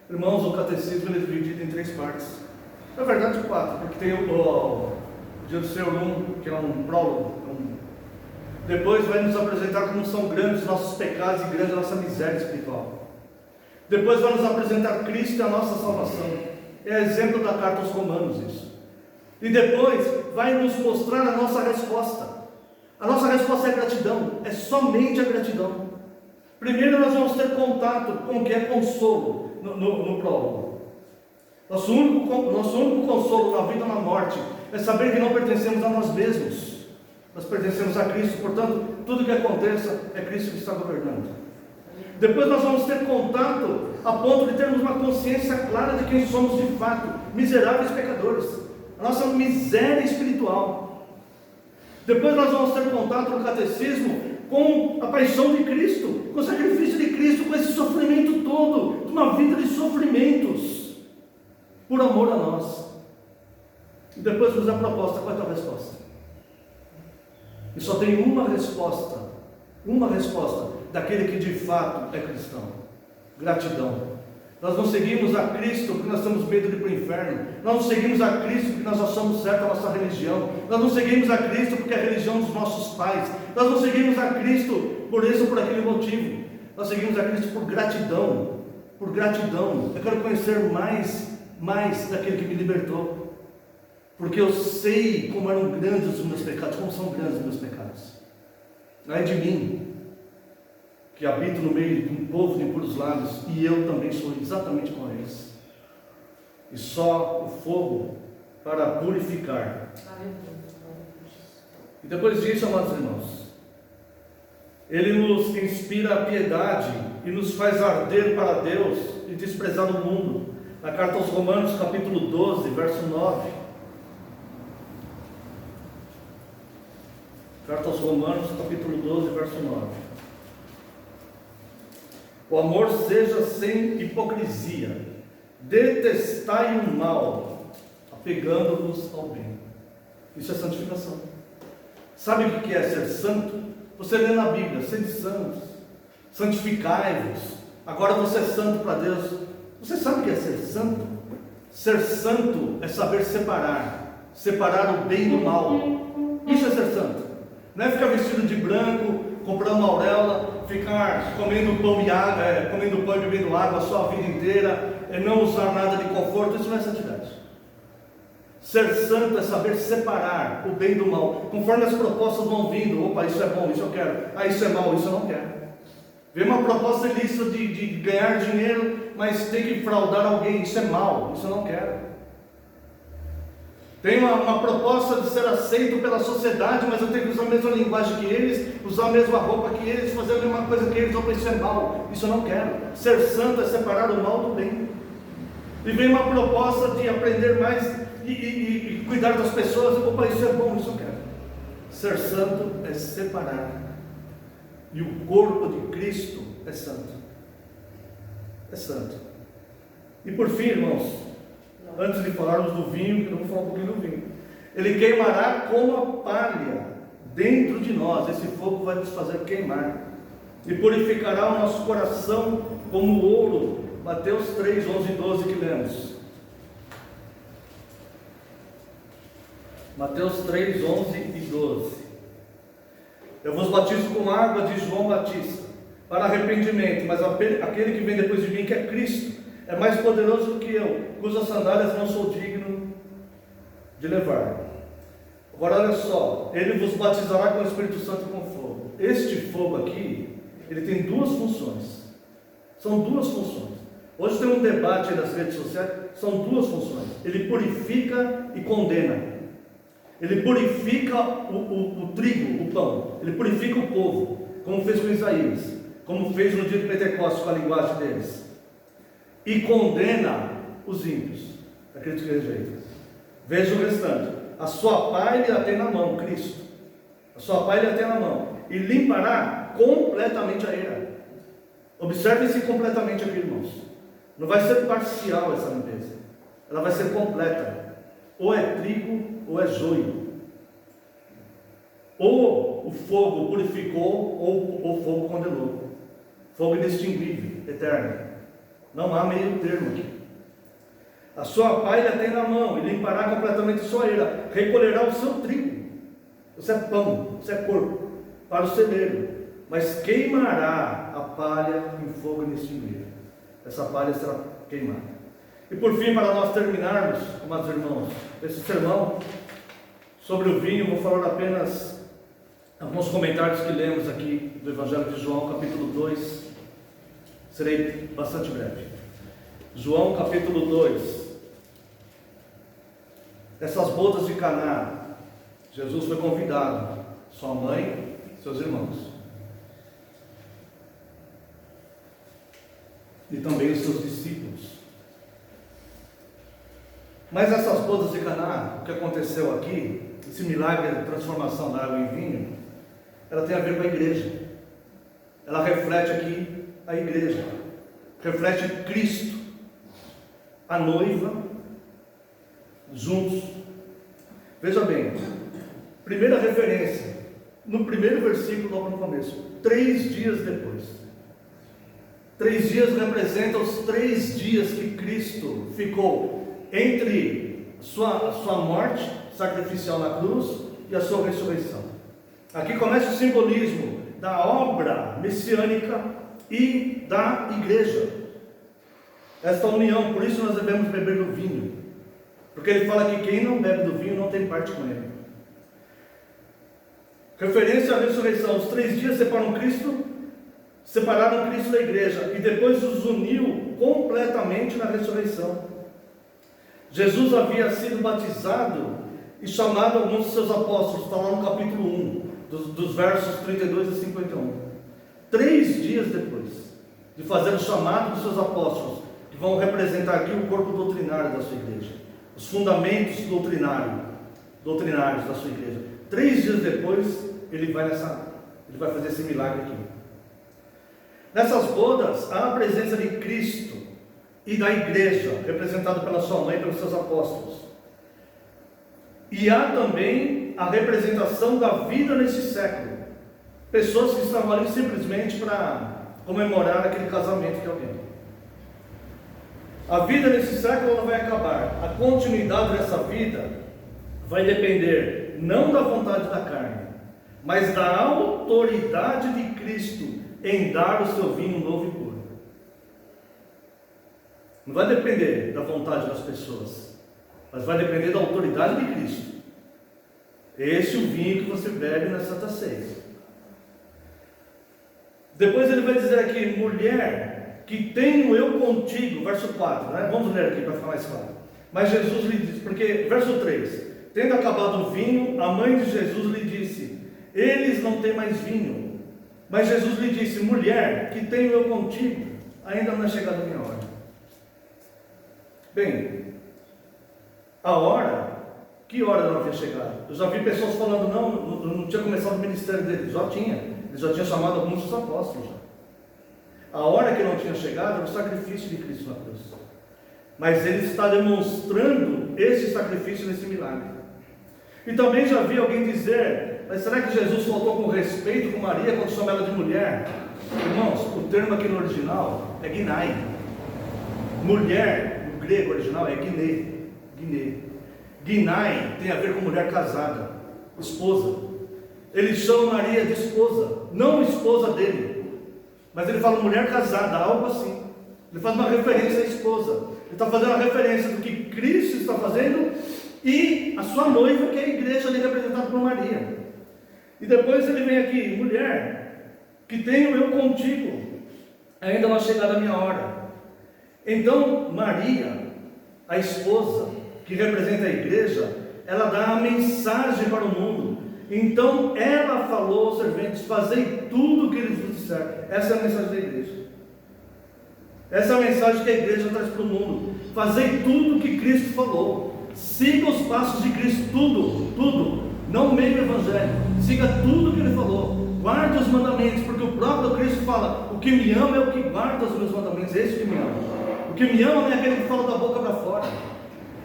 Irmãos, o catecismo ele é dividido em 3 partes. Na verdade 4, porque tem o dia do Senhor 1, que é um prólogo. Depois vai nos apresentar como são grandes nossos pecados e grande a nossa miséria espiritual. Depois vai nos apresentar Cristo e a nossa salvação. É exemplo da carta aos Romanos isso. E depois vai nos mostrar a nossa resposta. A nossa resposta é gratidão, é somente a gratidão. Primeiro nós vamos ter contato com o que é consolo no prólogo. Nosso único consolo na vida e na morte é saber que não pertencemos a nós mesmos. Nós pertencemos a Cristo, portanto, tudo que aconteça é Cristo que está governando. Depois nós vamos ter contato a ponto de termos uma consciência clara de quem somos de fato, miseráveis pecadores, a nossa miséria espiritual. Depois nós vamos ter contato no catecismo com a paixão de Cristo, com o sacrifício de Cristo, com esse sofrimento todo, uma vida de sofrimentos, por amor a nós. E depois nos é proposta: qual é a tua resposta? E só tem uma resposta daquele que de fato é cristão: gratidão. Nós não seguimos a Cristo porque nós temos medo de ir para o inferno. Nós não seguimos a Cristo porque nós achamos certa a nossa religião. Nós não seguimos a Cristo porque é a religião dos nossos pais. Nós não seguimos a Cristo por esse ou por aquele motivo. Nós seguimos a Cristo por gratidão. Por gratidão. Eu quero conhecer mais daquele que me libertou. Porque eu sei como eram grandes os meus pecados, como são grandes os meus pecados. Não é de mim, que habito no meio de um povo de impuros lábios, e eu também sou exatamente como eles. E só o fogo para purificar. E depois disso, amados irmãos, ele nos inspira a piedade e nos faz arder para Deus e desprezar o mundo. Na carta aos Romanos, capítulo 12, verso 9. Carta aos Romanos, capítulo 12, verso 9. O amor seja sem hipocrisia, detestai o mal, apegando-vos ao bem. Isso é santificação. Sabe o que é ser santo? Você lê na Bíblia: sede santos, santificai-vos. Agora você é santo para Deus. Você sabe o que é ser santo? Ser santo é saber separar o bem do mal. Isso é ser santo. Não é ficar vestido de branco, comprando uma auréola, ficar comendo pão e bebendo água a sua vida inteira, não usar nada de conforto. Isso não é santidade. Ser santo é saber separar o bem do mal, conforme as propostas vão vindo. Opa, isso é bom, isso eu quero. Isso é mal, isso eu não quero. Vem uma proposta ilícita de ganhar dinheiro, mas tem que fraudar alguém. Isso é mal, isso eu não quero. Tem uma proposta de ser aceito pela sociedade, mas eu tenho que usar a mesma linguagem que eles, usar a mesma roupa que eles, fazer a mesma coisa que eles. Opa, isso é mal, isso eu não quero. Ser santo é separar o mal do bem. E vem uma proposta de aprender mais e cuidar das pessoas. Opa, isso é bom, isso eu quero. Ser santo é separar. E o corpo de Cristo é santo. É santo. E por fim, irmãos, antes de falarmos do vinho, que eu vou falar um pouquinho do vinho, ele queimará como a palha dentro de nós. Esse fogo vai nos fazer queimar. e purificará o nosso coração como ouro. Mateus 3, 11 e 12 que lemos. Mateus 3, 11 e 12. Eu vos batizo com água, de João Batista, para arrependimento, mas aquele que vem depois de mim, que é Cristo, é mais poderoso do que eu, cujas sandálias não sou digno de levar. Agora olha só, ele vos batizará com o Espírito Santo e com fogo. Este fogo aqui, ele tem duas funções. São duas funções. Hoje tem um debate nas redes sociais, são duas funções. Ele purifica e condena. Ele purifica o trigo, o pão. Ele purifica o povo, como fez com Isaías, como fez no dia de Pentecostes com a linguagem deles. E condena os ímpios, aqueles que rejeitam. Veja o restante. A sua pá ele a tem na mão, Cristo. A sua pá ele a tem na mão. E limpará completamente a eira. Observe-se completamente aqui, irmãos. Não vai ser parcial essa limpeza. Ela vai ser completa. Ou é trigo, ou é joio. Ou o fogo purificou, ou o fogo condenou. Fogo inextinguível, eterno. Não há meio termo aqui. A sua pá ele tem na mão, e limpará completamente a sua eira. Recolherá o seu trigo. Isso é pão, isso é corpo, para o celeiro. Mas queimará a palha em fogo inextinguível. Essa palha será queimada. E por fim, para nós terminarmos, amados irmãos, esse sermão sobre o vinho, vou falar apenas alguns comentários que lemos aqui do Evangelho de João, capítulo 2. Serei bastante breve. João, capítulo 2. Essas bodas de Caná, Jesus foi convidado, sua mãe, seus irmãos. E também os seus discípulos. Mas essas bodas de Caná, o que aconteceu aqui, esse milagre de transformação da água em vinho, ela tem a ver com a igreja. Ela reflete aqui a igreja, reflete Cristo, a noiva, juntos. Veja bem, primeira referência, no primeiro versículo, logo no começo, 3 dias depois. 3 dias representam os 3 dias que Cristo ficou entre sua morte sacrificial na cruz e a sua ressurreição. Aqui começa o simbolismo da obra messiânica e da igreja. Esta união, por isso nós devemos beber do vinho, porque ele fala que quem não bebe do vinho não tem parte com ele. Referência à ressurreição, os 3 dias separaram Cristo da igreja e depois os uniu completamente na ressurreição. Jesus havia sido batizado e chamado alguns de seus apóstolos, está lá no capítulo 1, dos versos 32 a 51. 3 dias depois de fazer o chamado dos seus apóstolos, que vão representar aqui o corpo doutrinário da sua igreja, os fundamentos doutrinários da sua igreja. 3 dias depois, ele vai fazer esse milagre aqui. Nessas bodas, há a presença de Cristo e da igreja, representada pela sua mãe e pelos seus apóstolos. E há também a representação da vida nesse século. Pessoas que estavam ali simplesmente para comemorar aquele casamento de alguém. A vida nesse século ela vai acabar. A continuidade dessa vida vai depender não da vontade da carne, mas da autoridade de Cristo em dar o seu vinho novo e puro. Não vai depender da vontade das pessoas, mas vai depender da autoridade de Cristo. Esse é o vinho que você bebe na Santa Ceia. Depois ele vai dizer aqui: mulher, que tenho eu contigo, verso 4, né? Vamos ler aqui para ficar mais claro. Mas Jesus lhe disse, porque, verso 3, tendo acabado o vinho, a mãe de Jesus lhe disse: eles não têm mais vinho. Mas Jesus lhe disse: mulher, que tenho eu contigo, ainda não é chegada a minha hora. Bem, a hora, que hora não havia chegado? Eu já vi pessoas falando, não tinha começado o ministério deles. Eles já tinham chamado alguns dos apóstolos já. A hora que não tinha chegado era o sacrifício de Cristo na cruz. Mas ele está demonstrando esse sacrifício nesse milagre. E também já vi alguém dizer: mas será que Jesus faltou com respeito com Maria quando chama ela de mulher? Irmãos, o termo aqui no original é ginai. Mulher, no grego original, é guiné. Ginai tem a ver com mulher casada, esposa. Ele chama Maria de esposa, não esposa dele, mas ele fala mulher casada, algo assim. Ele faz uma referência à esposa. Ele está fazendo uma referência do que Cristo está fazendo e a sua noiva, que é a igreja ali representada por Maria. E depois ele vem aqui, mulher, que tenho eu contigo, ainda não é chegada a minha hora. Então Maria, a esposa, que representa a igreja, ela dá a mensagem para o mundo. Então ela falou aos serventes: fazei tudo o que eles vos disser. Essa é a mensagem da igreja. Essa é a mensagem que a igreja traz para o mundo. Fazei tudo o que Cristo falou. Siga os passos de Cristo, tudo. Não meio evangelho. Siga tudo o que ele falou. Guarde os mandamentos, porque o próprio Cristo fala: o que me ama é o que guarda os meus mandamentos. É esse que me ama. O que me ama não é aquele que fala da boca para fora.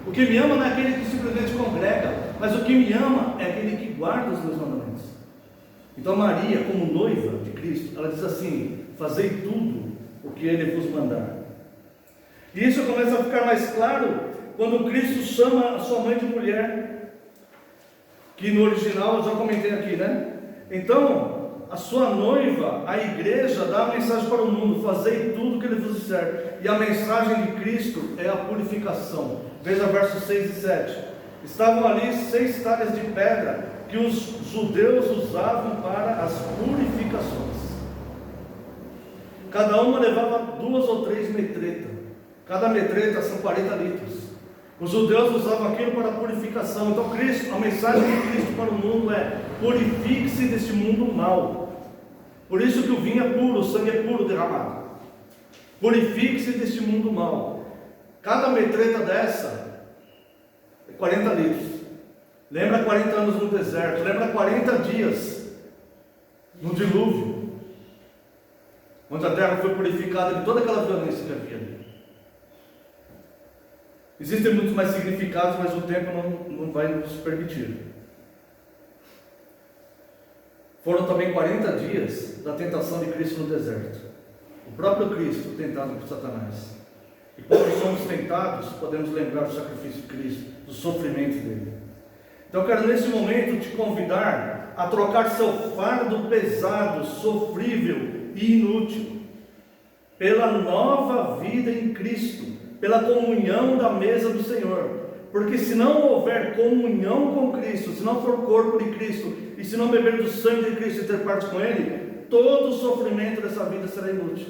O que me ama não é aquele que simplesmente congrega, mas o que me ama é aquele que guarda os meus mandamentos. Então Maria, como noiva de Cristo, ela diz assim: fazei tudo o que ele vos mandar. E isso começa a ficar mais claro quando Cristo chama a sua mãe de mulher, que no original eu já comentei aqui, né? Então a sua noiva, a igreja, dá a mensagem para o mundo: fazei tudo o que ele vos disser. E a mensagem de Cristo é a purificação. Veja versos 6 e 7. Estavam ali 6 talhas de pedra que os judeus usavam para as purificações. Cada uma levava 2 ou 3 metretas. Cada metreta são 40 litros. Os judeus usavam aquilo para a purificação. Então Cristo, a mensagem de Cristo para o mundo é: purifique-se deste mundo mau. Por isso que o vinho é puro, o sangue é puro derramado. Purifique-se deste mundo mau. Cada metreta dessa é 40 litros. Lembra 40 anos no deserto. Lembra 40 dias no dilúvio, onde a terra foi purificada de toda aquela violência que havia ali. Existem muitos mais significados, mas o tempo não vai nos permitir. Foram também 40 dias da tentação de Cristo no deserto. O próprio Cristo tentado por Satanás. E quando somos tentados, podemos lembrar do sacrifício de Cristo, do sofrimento dele. Então eu quero nesse momento te convidar a trocar seu fardo pesado, sofrível e inútil, pela nova vida em Cristo, pela comunhão da mesa do Senhor. Porque se não houver comunhão com Cristo, se não for corpo de Cristo, e se não beber do sangue de Cristo e ter parte com Ele, todo o sofrimento dessa vida será inútil,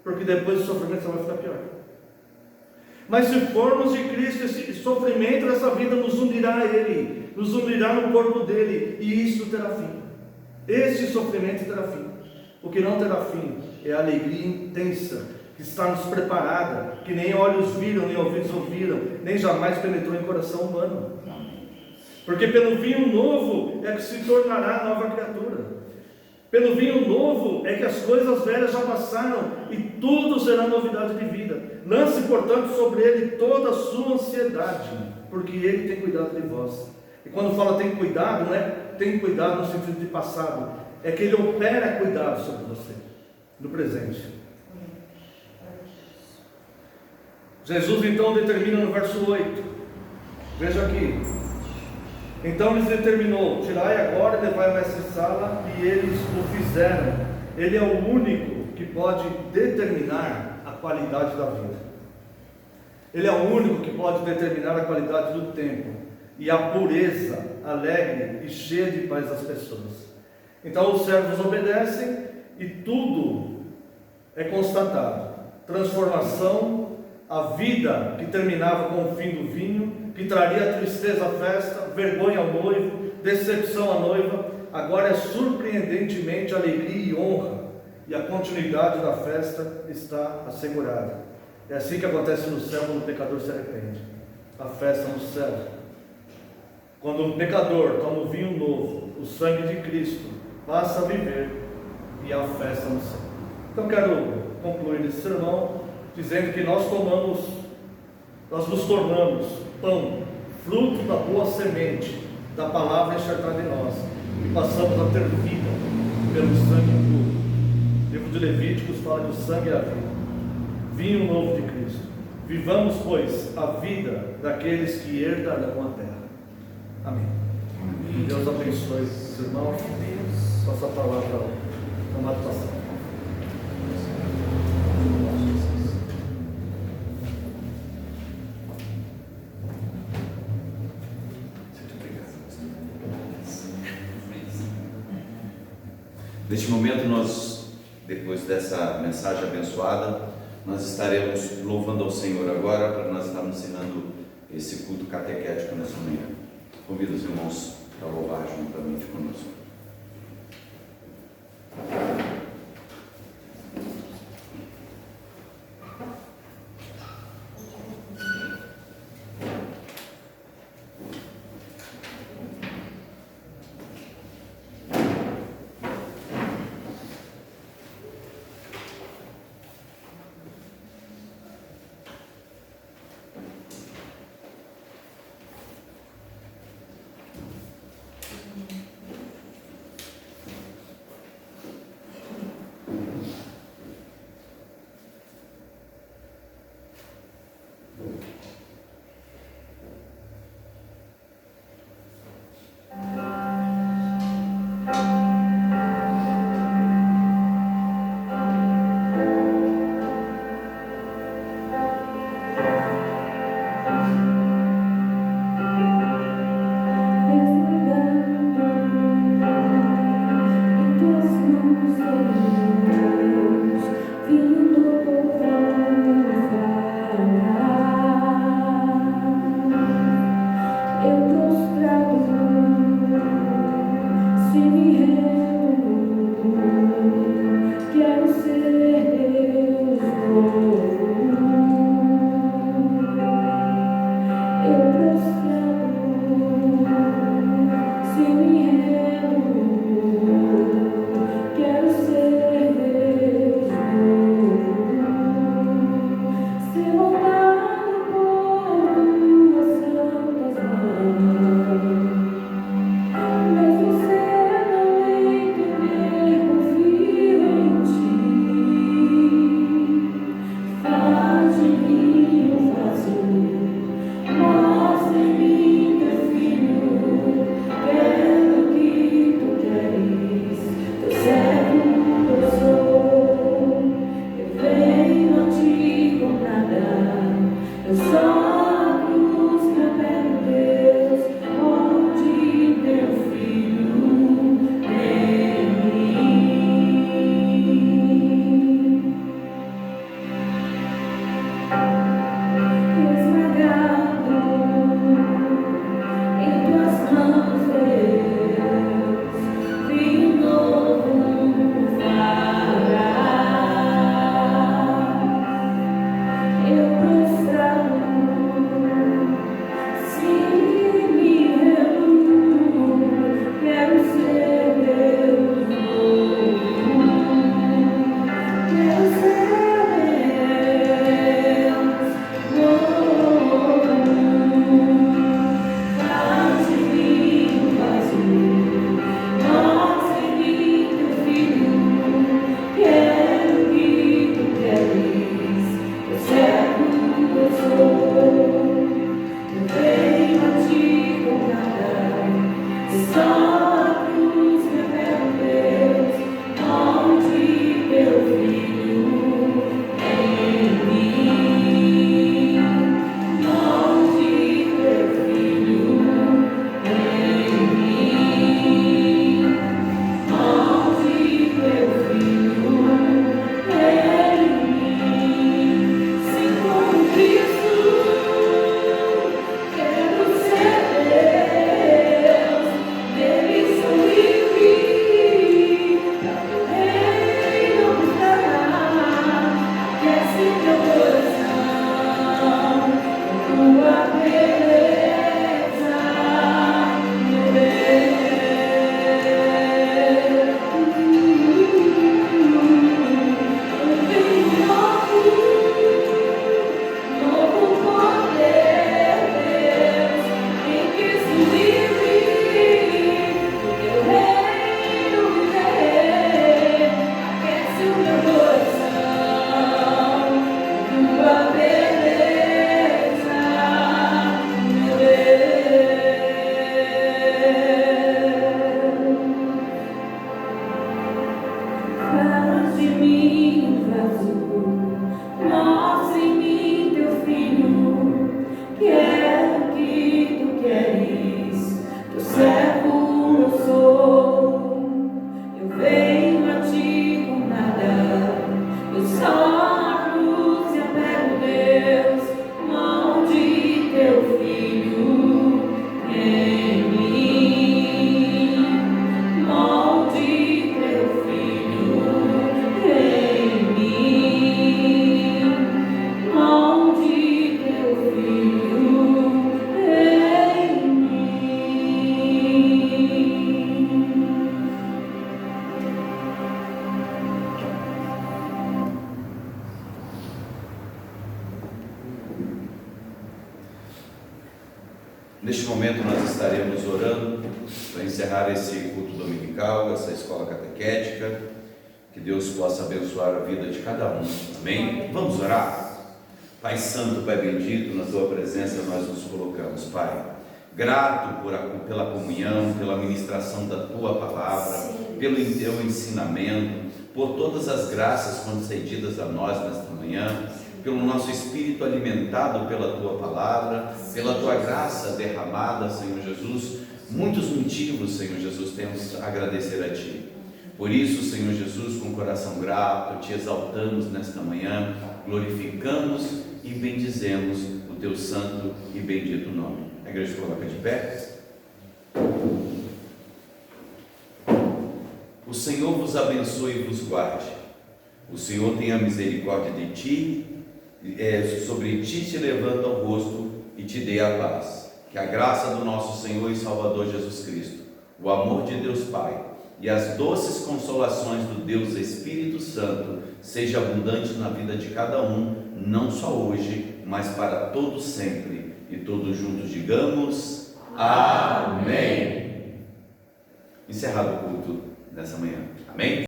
porque depois o sofrimento só vai ficar pior. Mas se formos de Cristo, esse sofrimento dessa vida nos unirá a Ele, nos unirá no corpo dele, e isso terá fim. Esse sofrimento terá fim. O que não terá fim é a alegria intensa que está nos preparada, que nem olhos viram, nem ouvidos ouviram, nem jamais penetrou em coração humano. Porque pelo vinho novo é que se tornará nova criatura. Pelo vinho novo é que as coisas velhas já passaram e tudo será novidade de vida. Lance, portanto, sobre ele toda a sua ansiedade, porque ele tem cuidado de vós. E quando fala tem cuidado, não é tem cuidado no sentido de passado, é que ele opera cuidado sobre você, no presente. Jesus então determina no verso 8, veja aqui: então lhes determinou: tirai agora e levai a mestre-sala, e eles o fizeram. Ele é o único que pode determinar a qualidade da vida. Ele é o único que pode determinar a qualidade do tempo e a pureza alegre e cheia de paz das pessoas. Então os servos obedecem e tudo é constatado. Transformação. A vida que terminava com o fim do vinho, que traria tristeza à festa, vergonha ao noivo, decepção à noiva, agora é surpreendentemente alegria e honra, e a continuidade da festa está assegurada. É assim que acontece no céu quando o pecador se arrepende. A festa no céu. Quando um pecador toma o vinho novo, o sangue de Cristo, passa a viver, e há festa no céu. Então quero concluir esse sermão dizendo que nós nos tornamos pão, fruto da boa semente, da palavra enxertada em nós, e passamos a ter vida pelo sangue puro. Livro de Levíticos fala que o sangue é a vida, vinho novo de Cristo. Vivamos, pois, a vida daqueles que herdarão a terra. Amém. Amém. Deus abençoe os irmãos. Passa a palavra ao amado pastor. Neste momento, nós, depois dessa mensagem abençoada, nós estaremos louvando ao Senhor agora, para nós estarmos encerrando esse culto catequético nessa manhã. Convido os irmãos para louvar juntamente conosco. Neste momento nós estaremos orando para encerrar esse culto dominical, essa escola catequética, que Deus possa abençoar a vida de cada um, amém? Vamos orar? Pai Santo, Pai Bendito, na Tua presença nós nos colocamos, Pai, grato pela comunhão, pela ministração da Tua Palavra, pelo Teu ensinamento, por todas as graças concedidas a nós nesta manhã, pelo nosso espírito alimentado pela Tua Palavra, pela Tua graça derramada, Senhor Jesus. Muitos motivos, Senhor Jesus, temos a agradecer a Ti. Por isso, Senhor Jesus, com coração grato, Te exaltamos nesta manhã, glorificamos e bendizemos o Teu santo e bendito nome. A igreja coloca de pé. O Senhor vos abençoe e vos guarde. O Senhor tenha misericórdia de ti, sobre ti te levanta o rosto e te dê a paz. Que a graça do nosso Senhor e Salvador Jesus Cristo, o amor de Deus Pai e as doces consolações do Deus Espírito Santo seja abundante na vida de cada um, não só hoje, mas para todos sempre. E todos juntos digamos amém. Encerrado o culto nessa manhã. Amém?